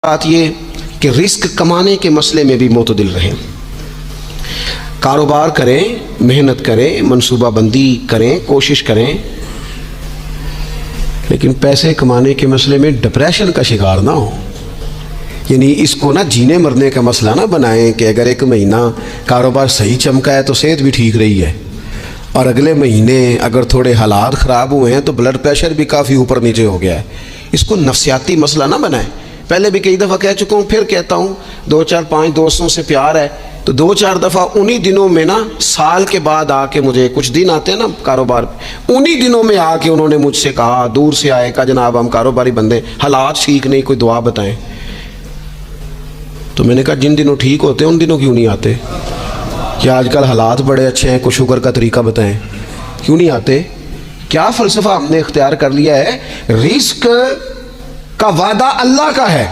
بات یہ کہ رزق کمانے کے مسئلے میں بھی معتدل رہیں، کاروبار کریں، محنت کریں، منصوبہ بندی کریں، کوشش کریں، لیکن پیسے کمانے کے مسئلے میں ڈپریشن کا شکار نہ ہو۔ یعنی اس کو نہ جینے مرنے کا مسئلہ نہ بنائیں کہ اگر ایک مہینہ کاروبار صحیح چمکا ہے تو صحت بھی ٹھیک رہی ہے، اور اگلے مہینے اگر تھوڑے حالات خراب ہوئے ہیں تو بلڈ پریشر بھی کافی اوپر نیچے ہو گیا ہے۔ اس کو نفسیاتی مسئلہ نہ بنائیں۔ پہلے بھی کئی دفعہ کہہ چکا ہوں، پھر کہتا ہوں، 2-4-5 دوستوں سے پیار ہے تو 2-4 دفعہ انہی دنوں میں نا، سال کے بعد آ کے مجھے کچھ دن آتے ہیں نا کاروبار، انہی دنوں میں آ کے انہوں نے مجھ سے کہا، دور سے آئے، کہا جناب ہم کاروباری بندے، حالات ٹھیک نہیں، کوئی دعا بتائیں۔ تو میں نے کہا جن دنوں ٹھیک ہوتے ہیں ان دنوں کیوں نہیں آتے؟ کیا آج کل حالات بڑے اچھے ہیں، کوئی شکر کا طریقہ بتائیں، کیوں نہیں آتے؟ کیا فلسفہ ہم نے اختیار کر لیا ہے؟ رزق کا وعدہ اللہ کا ہے،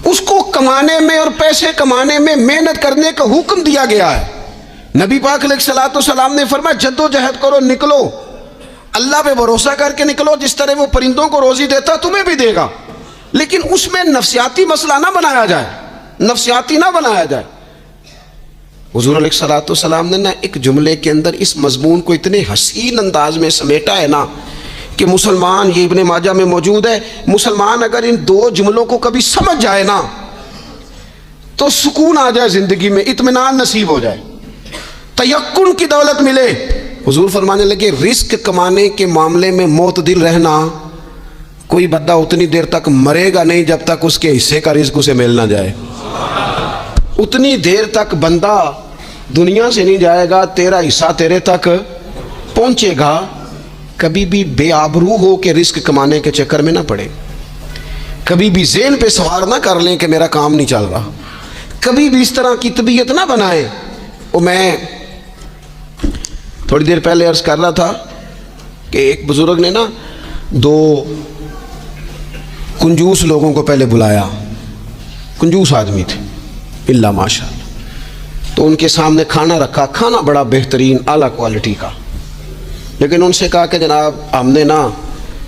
اس کو کمانے میں اور پیسے کمانے میں محنت کرنے کا حکم دیا گیا ہے۔ نبی پاک علیہ الصلوۃ والسلام نے فرمایا جد و جہد کرو، نکلو، اللہ پہ بھروسہ کر کے نکلو، جس طرح وہ پرندوں کو روزی دیتا تمہیں بھی دے گا، لیکن اس میں نفسیاتی مسئلہ نہ بنایا جائے، نفسیاتی نہ بنایا جائے۔ حضور علیہ الصلوۃ والسلام نے نا ایک جملے کے اندر اس مضمون کو اتنے حسین انداز میں سمیٹا ہے نا کہ مسلمان، یہ ابن ماجہ میں موجود ہے، مسلمان اگر ان 2 جملوں کو کبھی سمجھ جائے نا تو سکون آ جائے زندگی میں، اطمینان نصیب ہو جائے، تیقن کی دولت ملے۔ حضور فرمانے لگے رزق کمانے کے معاملے میں معتدل رہنا، کوئی بندہ اتنی دیر تک مرے گا نہیں جب تک اس کے حصے کا رزق اسے مل نہ جائے۔ اتنی دیر تک بندہ دنیا سے نہیں جائے گا، تیرا حصہ تیرے تک پہنچے گا۔ کبھی بھی بے آبرو ہو کے رزق کمانے کے چکر میں نہ پڑے، کبھی بھی ذہن پہ سوار نہ کر لیں کہ میرا کام نہیں چل رہا، کبھی بھی اس طرح کی طبیعت نہ بنائیں۔ میں تھوڑی دیر پہلے عرض کر رہا تھا کہ ایک بزرگ نے نا 2 کنجوس لوگوں کو پہلے بلایا، کنجوس آدمی تھے اللہ ماشاء اللہ، تو ان کے سامنے کھانا رکھا، کھانا بڑا بہترین اعلیٰ کوالٹی کا، لیکن ان سے کہا کہ جناب ہم نے نا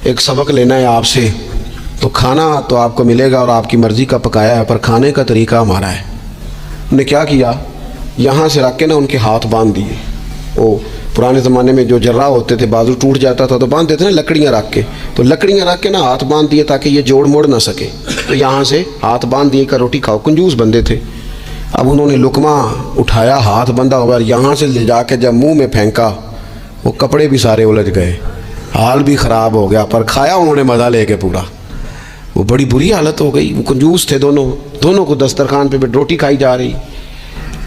ایک سبق لینا ہے آپ سے، تو کھانا تو آپ کو ملے گا اور آپ کی مرضی کا پکایا ہے، پر کھانے کا طریقہ ہمارا ہے۔ انہوں نے کیا کیا، یہاں سے رکھ کے نا ان کے ہاتھ باندھ دیے۔ وہ پرانے زمانے میں جو جراح ہوتے تھے، بازو ٹوٹ جاتا تھا تو باندھ دیتے نا لکڑیاں رکھ کے، تو لکڑیاں رکھ کے نا ہاتھ باندھ دیے تاکہ یہ جوڑ موڑ نہ سکے، تو یہاں سے ہاتھ باندھ دیے کہ روٹی کھاؤ۔ کنجوس بندے تھے۔ اب انہوں نے لقمہ اٹھایا، ہاتھ بندھا ہوا، یہاں سے لے جا کے جب منہ میں پھینکا، وہ کپڑے بھی سارے الجھ گئے، حال بھی خراب ہو گیا، پر کھایا انہوں نے مزہ لے کے پورا۔ وہ بڑی بری حالت ہو گئی، وہ کنجوس تھے دونوں کو دسترخوان پہ روٹی کھائی جا رہی۔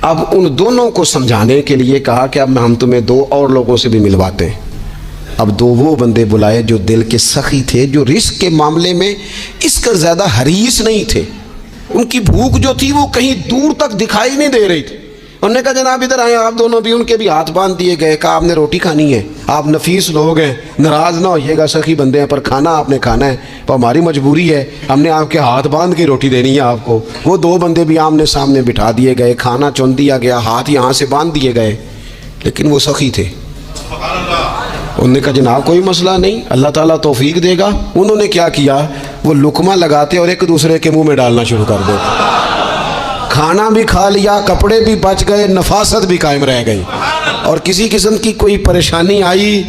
اب ان دونوں کو سمجھانے کے لیے کہا کہ اب ہم تمہیں 2 اور لوگوں سے بھی ملواتے ہیں۔ اب 2 وہ بندے بلائے جو دل کے سخی تھے، جو رزق کے معاملے میں اس کا زیادہ حریص نہیں تھے، ان کی بھوک جو تھی وہ کہیں دور تک دکھائی نہیں دے رہی تھی۔ انہوں نے کہا جناب ادھر آئیں، آپ دونوں بھی۔ ان کے بھی ہاتھ باندھ دیے گئے، کہا آپ نے روٹی کھانی ہے، آپ نفیس لوگ ہیں، ناراض نہ ہوئیے گا، سخی بندے ہیں، پر کھانا آپ نے کھانا ہے، تو ہماری مجبوری ہے، ہم نے آپ کے ہاتھ باندھ کے روٹی دینی ہے آپ کو۔ وہ 2 بندے بھی آمنے سامنے بٹھا دیے گئے، کھانا چن دیا گیا، ہاتھ یہاں سے باندھ دیے گئے، لیکن وہ سخی تھے۔ انہوں نے کہا جناب کوئی مسئلہ نہیں، اللہ تعالیٰ توفیق دے گا۔ انہوں نے کیا کیا، وہ لقمہ لگاتے اور ایک دوسرے کے منہ میں ڈالنا شروع کر دیتے، کھانا بھی کھا لیا، کپڑے بھی بچ گئے، نفاست بھی قائم رہ گئی، اور کسی قسم کی کوئی پریشانی آئی،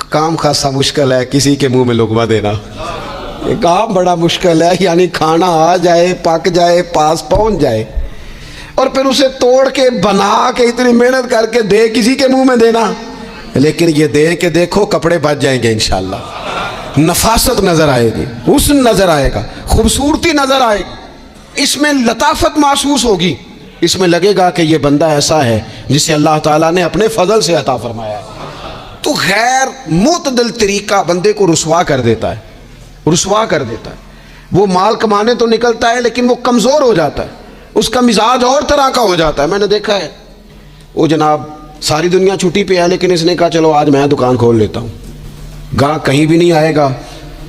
کام خاصا مشکل ہے کسی کے منہ میں لقمہ دینا، یہ کام بڑا مشکل ہے، یعنی کھانا آ جائے، پک جائے، پاس پہنچ جائے، اور پھر اسے توڑ کے بنا کے اتنی محنت کر کے دے کسی کے منہ میں دینا۔ لیکن یہ دے کے دیکھو کپڑے بچ جائیں گے انشاءاللہ، نفاست نظر آئے گی، حسن نظر آئے گا، خوبصورتی نظر آئے گی، اس میں لطافت محسوس ہوگی، اس میں لگے گا کہ یہ بندہ ایسا ہے جسے اللہ تعالیٰ نے اپنے فضل سے عطا فرمایا ہے۔ تو غیر معتدل طریقہ بندے کو رسوا کر دیتا ہے، رسوا کر دیتا ہے۔ وہ مال کمانے تو نکلتا ہے لیکن وہ کمزور ہو جاتا ہے، اس کا مزاج اور طرح کا ہو جاتا ہے۔ میں نے دیکھا ہے، وہ جناب ساری دنیا چھٹی پہ ہے لیکن اس نے کہا چلو آج میں دکان کھول لیتا ہوں، گاہک کہیں بھی نہیں آئے گا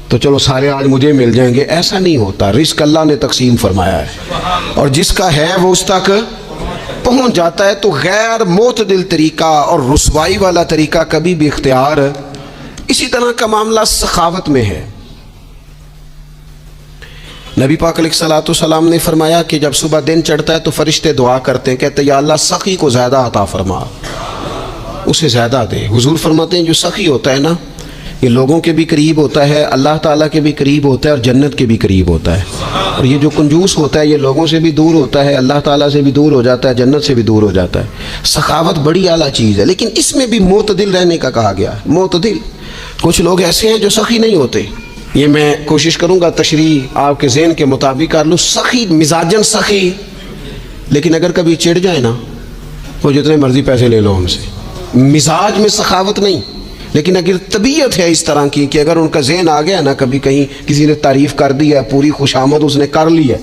تو چلو سارے آج مجھے مل جائیں گے۔ ایسا نہیں ہوتا، رزق اللہ نے تقسیم فرمایا ہے، اور جس کا ہے وہ اس تک پہنچ جاتا ہے۔ تو غیر معتدل طریقہ اور رسوائی والا طریقہ کبھی بھی اختیار۔ اسی طرح کا معاملہ سخاوت میں ہے۔ نبی پاک علیہ الصلوۃ والسلام نے فرمایا کہ جب صبح دن چڑھتا ہے تو فرشتے دعا کرتے ہیں، کہتے ہیں یا اللہ سخی کو زیادہ عطا فرما، اسے زیادہ دے۔ حضور فرماتے ہیں جو سخی ہوتا ہے نا، یہ لوگوں کے بھی قریب ہوتا ہے، اللہ تعالیٰ کے بھی قریب ہوتا ہے اور جنت کے بھی قریب ہوتا ہے۔ اور یہ جو کنجوس ہوتا ہے یہ لوگوں سے بھی دور ہوتا ہے، اللہ تعالیٰ سے بھی دور ہو جاتا ہے، جنت سے بھی دور ہو جاتا ہے۔ سخاوت بڑی اعلیٰ چیز ہے، لیکن اس میں بھی معتدل رہنے کا کہا گیا ہے۔ معتدل، کچھ لوگ ایسے ہیں جو سخی نہیں ہوتے، یہ میں کوشش کروں گا تشریح آپ کے ذہن کے مطابق کر لوں۔ سخی مزاجن سخی، لیکن اگر کبھی چڑ جائے نا، وہ جتنے مرضی پیسے لے لو ہم سے، مزاج میں سخاوت نہیں، لیکن اگر طبیعت ہے اس طرح کی کہ اگر ان کا ذہن آ گیا نا، کبھی کہیں کسی نے تعریف کر دی ہے، پوری خوشامد اس نے کر لی ہے،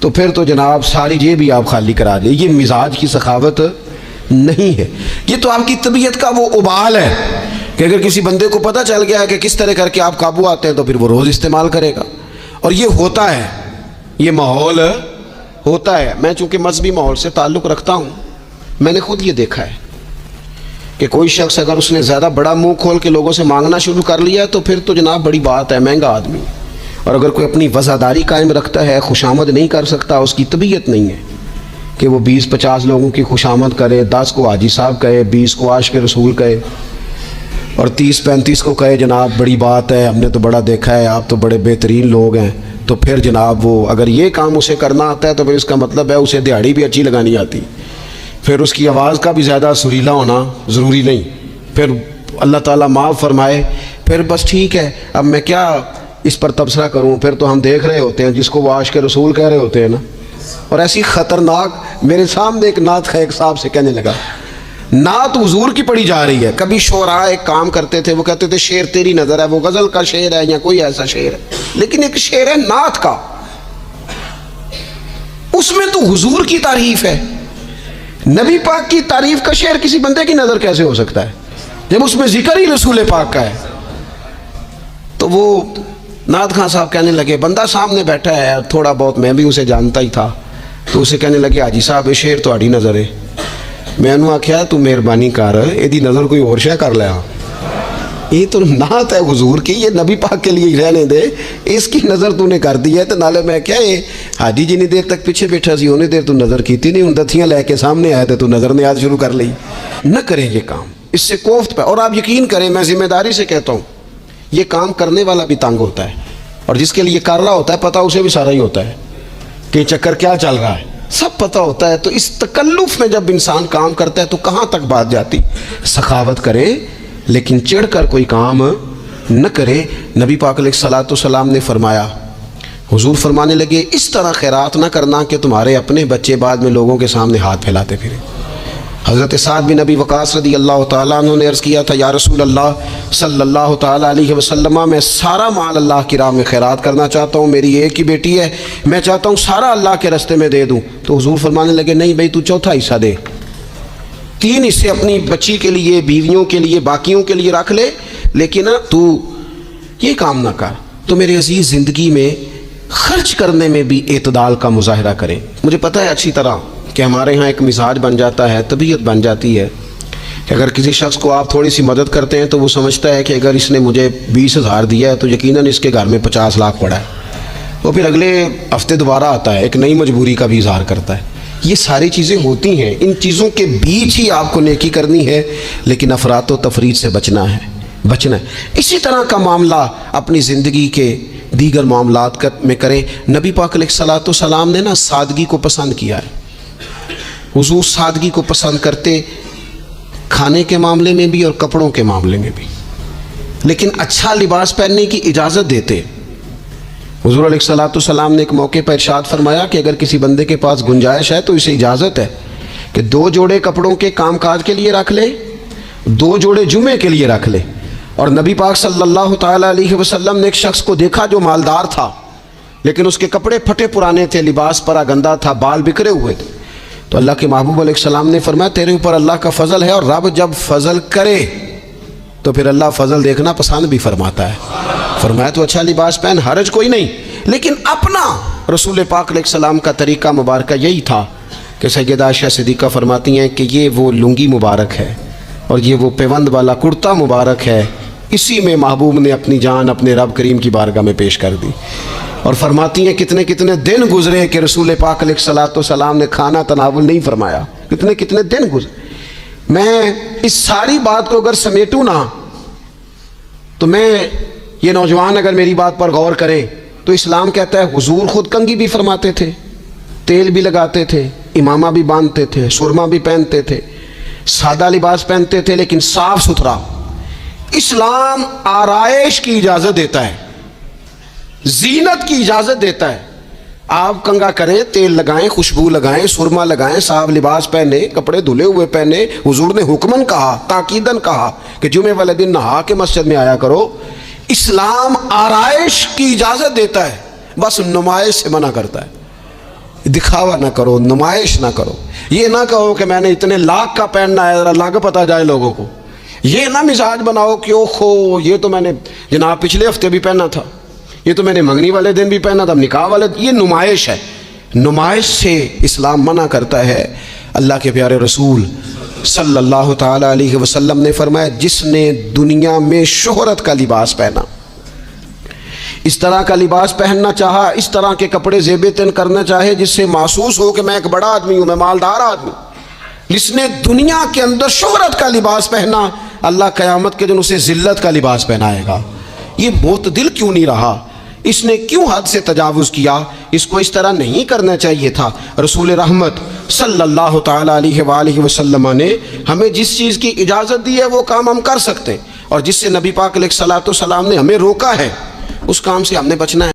تو پھر تو جناب ساری جیب بھی آپ خالی کرا دیں۔ یہ مزاج کی سخاوت نہیں ہے، یہ تو آپ کی طبیعت کا وہ ابال ہے کہ اگر کسی بندے کو پتہ چل گیا ہے کہ کس طرح کر کے آپ قابو آتے ہیں تو پھر وہ روز استعمال کرے گا۔ اور یہ ہوتا ہے، یہ ماحول ہوتا ہے۔ میں چونکہ مذہبی ماحول سے تعلق رکھتا ہوں، میں نے خود یہ دیکھا ہے کہ کوئی شخص اگر اس نے زیادہ بڑا منہ کھول کے لوگوں سے مانگنا شروع کر لیا تو پھر تو جناب بڑی بات ہے، مہنگا آدمی۔ اور اگر کوئی اپنی وفاداری قائم رکھتا ہے، خوشامد نہیں کر سکتا، اس کی طبیعت نہیں ہے کہ وہ 20-50 لوگوں کی خوشامد کرے، 10 کو حاجی صاحب کہے، 20 کو عاشق رسول کہے اور 30-35 کو کہے جناب بڑی بات ہے، ہم نے تو بڑا دیکھا ہے، آپ تو بڑے بہترین لوگ ہیں، تو پھر جناب وہ اگر یہ کام اسے کرنا آتا ہے تو پھر اس کا مطلب ہے اسے دہاڑی بھی اچھی لگانی آتی، پھر اس کی آواز کا بھی زیادہ سریلا ہونا ضروری نہیں، پھر اللہ تعالیٰ معاف فرمائے، پھر بس ٹھیک ہے اب میں کیا اس پر تبصرہ کروں، پھر تو ہم دیکھ رہے ہوتے ہیں جس کو وہ عاشق رسول کہہ رہے ہوتے ہیں نا۔ اور ایسی خطرناک، میرے سامنے ایک نعت خواہ ایک صاحب سے کہنے لگا، نعت حضور کی پڑھی جا رہی ہے، کبھی شعراء ایک کام کرتے تھے، وہ کہتے تھے شعر تیری نظر ہے، وہ غزل کا شعر ہے یا کوئی ایسا شعر ہے، لیکن ایک شعر ہے نعت کا، اس میں تو حضور کی تعریف ہے۔ نبی پاک کی تعریف کا شعر کسی بندے کی نظر کیسے ہو سکتا ہے جب اس میں ذکر ہی رسول پاک کا ہے؟ تو وہ نعت خان صاحب کہنے لگے، بندہ سامنے بیٹھا ہے، تھوڑا بہت میں بھی اسے جانتا ہی تھا، تو اسے کہنے لگے حاجی صاحب یہ شعر تہاڈی نظر ہے۔ میں انہوں آخیا تو مہربانی کر، یہ نظر کوئی اور شے کر لیا، یہ تو نعت ہے حضور کی، یہ نبی پاک کے لیے رہنے دے، اس کی نظر تو نے کر دی ہے۔ تو نالے میں کیا یہ حاجی جنی دیر تک پیچھے بیٹھا سی انہیں دیر تو نظر کیتی نہیں، ان دتھیاں لے کے سامنے آئے تھے تو نظر نیاز شروع کر لی۔ نہ کریں یہ کام، اس سے کوفت پہ، اور آپ یقین کریں میں ذمہ داری سے کہتا ہوں یہ کام کرنے والا بھی تنگ ہوتا ہے، اور جس کے لیے کر رہا ہوتا ہے پتہ اسے بھی سارا ہی ہوتا ہے کہ چکر کیا چل رہا ہے، سب پتہ ہوتا ہے۔ تو اس تکلف میں جب انسان کام کرتا ہے تو کہاں تک بات جاتی؟ سخاوت کرے لیکن چڑھ کر کوئی کام نہ کرے۔ نبی پاک علیہ الصلوۃ والسلام نے فرمایا، حضور فرمانے لگے اس طرح خیرات نہ کرنا کہ تمہارے اپنے بچے بعد میں لوگوں کے سامنے ہاتھ پھیلاتے پھریں۔ حضرت سعد بن ابی وقاص رضی اللہ تعالیٰ عنہ نے عرض کیا تھا، یا رسول اللہ صلی اللہ تعالیٰ علیہ وسلم، میں سارا مال اللہ کی راہ میں خیرات کرنا چاہتا ہوں، میری ایک ہی بیٹی ہے، میں چاہتا ہوں سارا اللہ کے راستے میں دے دوں۔ تو حضور فرمانے لگے نہیں بھائی تو چوتھا حصہ دے، 3 حصے اپنی بچی کے لیے، بیویوں کے لیے، باقیوں کے لیے رکھ لے، لیکن تو یہ کام نہ کر۔ تو میرے عزیز زندگی میں خرچ کرنے میں بھی اعتدال کا مظاہرہ کریں۔ مجھے پتہ ہے اچھی طرح کہ ہمارے ہاں ایک مزاج بن جاتا ہے، طبیعت بن جاتی ہے کہ اگر کسی شخص کو آپ تھوڑی سی مدد کرتے ہیں تو وہ سمجھتا ہے کہ اگر اس نے مجھے 20,000 دیا ہے تو یقیناً اس کے گھر میں 50 لاکھ پڑا ہے، وہ پھر اگلے ہفتے دوبارہ آتا ہے، ایک نئی مجبوری کا بھی اظہار کرتا ہے۔ یہ ساری چیزیں ہوتی ہیں، ان چیزوں کے بیچ ہی آپ کو نیکی کرنی ہے، لیکن افراط و تفریط سے بچنا ہے۔ اسی طرح کا معاملہ اپنی زندگی کے دیگر معاملات میں کریں۔ نبی پاک علیہ الصلوۃ والسلام نے سادگی کو پسند کیا ہے، حضور سادگی کو پسند کرتے، کھانے کے معاملے میں بھی اور کپڑوں کے معاملے میں بھی، لیکن اچھا لباس پہننے کی اجازت دیتے۔ حضور علیہ الصلوۃ والسلام نے ایک موقع پر ارشاد فرمایا کہ اگر کسی بندے کے پاس گنجائش ہے تو اسے اجازت ہے کہ 2 جوڑے کپڑوں کے کام کاج کے لیے رکھ لے، 2 جوڑے جمعے کے لیے رکھ لے۔ اور نبی پاک صلی اللہ تعالیٰ علیہ وسلم نے ایک شخص کو دیکھا جو مالدار تھا لیکن اس کے کپڑے پھٹے پرانے تھے، لباس پرا گندا تھا، بال بکھرے ہوئے تھے۔ تو اللہ کے محبوب علیہ السلام نے فرمایا تیرے اوپر اللہ کا فضل ہے، اور رب جب فضل کرے تو پھر اللہ فضل دیکھنا پسند بھی فرماتا ہے۔ فرمایا تو اچھا لباس پہن، حرج کوئی نہیں، لیکن اپنا رسول پاک علیہ السلام کا طریقہ مبارکہ یہی تھا کہ سیدہ عائشہ صدیقہ فرماتی ہیں کہ یہ وہ لنگی مبارک ہے اور یہ وہ پیوند والا کرتا مبارک ہے، اسی میں محبوب نے اپنی جان اپنے رب کریم کی بارگاہ میں پیش کر دی، اور فرماتی ہیں کتنے کتنے دن گزرے کہ رسول پاک علیہ الصلوۃ والسلام نے کھانا تناول نہیں فرمایا، کتنے کتنے دن گزرے۔ میں اس ساری بات کو اگر سمیٹوں نا تو میں یہ نوجوان اگر میری بات پر غور کریں تو اسلام کہتا ہے حضور خود کنگھی بھی فرماتے تھے، تیل بھی لگاتے تھے، امامہ بھی باندھتے تھے، سرما بھی پہنتے تھے، سادہ لباس پہنتے تھے لیکن صاف ستھرا۔ اسلام آرائش کی اجازت دیتا ہے، زینت کی اجازت دیتا ہے۔ آپ کنگھا کریں، تیل لگائیں، خوشبو لگائیں، سرما لگائیں، صاف لباس پہنے، کپڑے دھلے ہوئے پہنے۔ حضور نے حکمن کہا، تاکیدن کہا کہ جمعے والے دن نہا کے مسجد میں آیا کرو۔ اسلام آرائش کی اجازت دیتا ہے، بس نمائش سے منع کرتا ہے۔ دکھاوا نہ کرو، نمائش نہ کرو۔ یہ نہ کہو کہ میں نے اتنے لاکھ کا پہننا ہے، ذرا لاکھ پتہ جائے لوگوں کو۔ یہ نہ مزاج بناؤ کہ اوہو یہ تو میں نے جناب پچھلے ہفتے بھی پہنا تھا، یہ تو میں نے منگنی والے دن بھی پہنا تھا، نکاح والے۔ یہ نمائش ہے، نمائش سے اسلام منع کرتا ہے۔ اللہ کے پیارے رسول صلی اللہ تعالی علیہ وسلم نے فرمایا جس نے دنیا میں شہرت کا لباس پہنا، اس طرح کا لباس پہننا چاہا، اس طرح کے کپڑے زیب تن کرنا چاہے جس سے محسوس ہو کہ میں ایک بڑا آدمی ہوں، میں مالدار آدمی، جس نے دنیا کے اندر شہرت کا لباس پہنا، اللہ قیامت کے دن اسے ذلت کا لباس پہنائے گا۔ یہ معتدل کیوں نہیں رہا؟ اس نے کیوں حد سے تجاوز کیا؟ اس کو اس طرح نہیں کرنا چاہیے تھا۔ رسول رحمت صلی اللہ تعالی علیہ وآلہ وسلم نے ہمیں جس چیز کی اجازت دی ہے وہ کام ہم کر سکتے ہیں، اور جس سے نبی پاک علیہ الصلوۃ والسلام نے ہمیں روکا ہے اس کام سے ہم نے بچنا ہے۔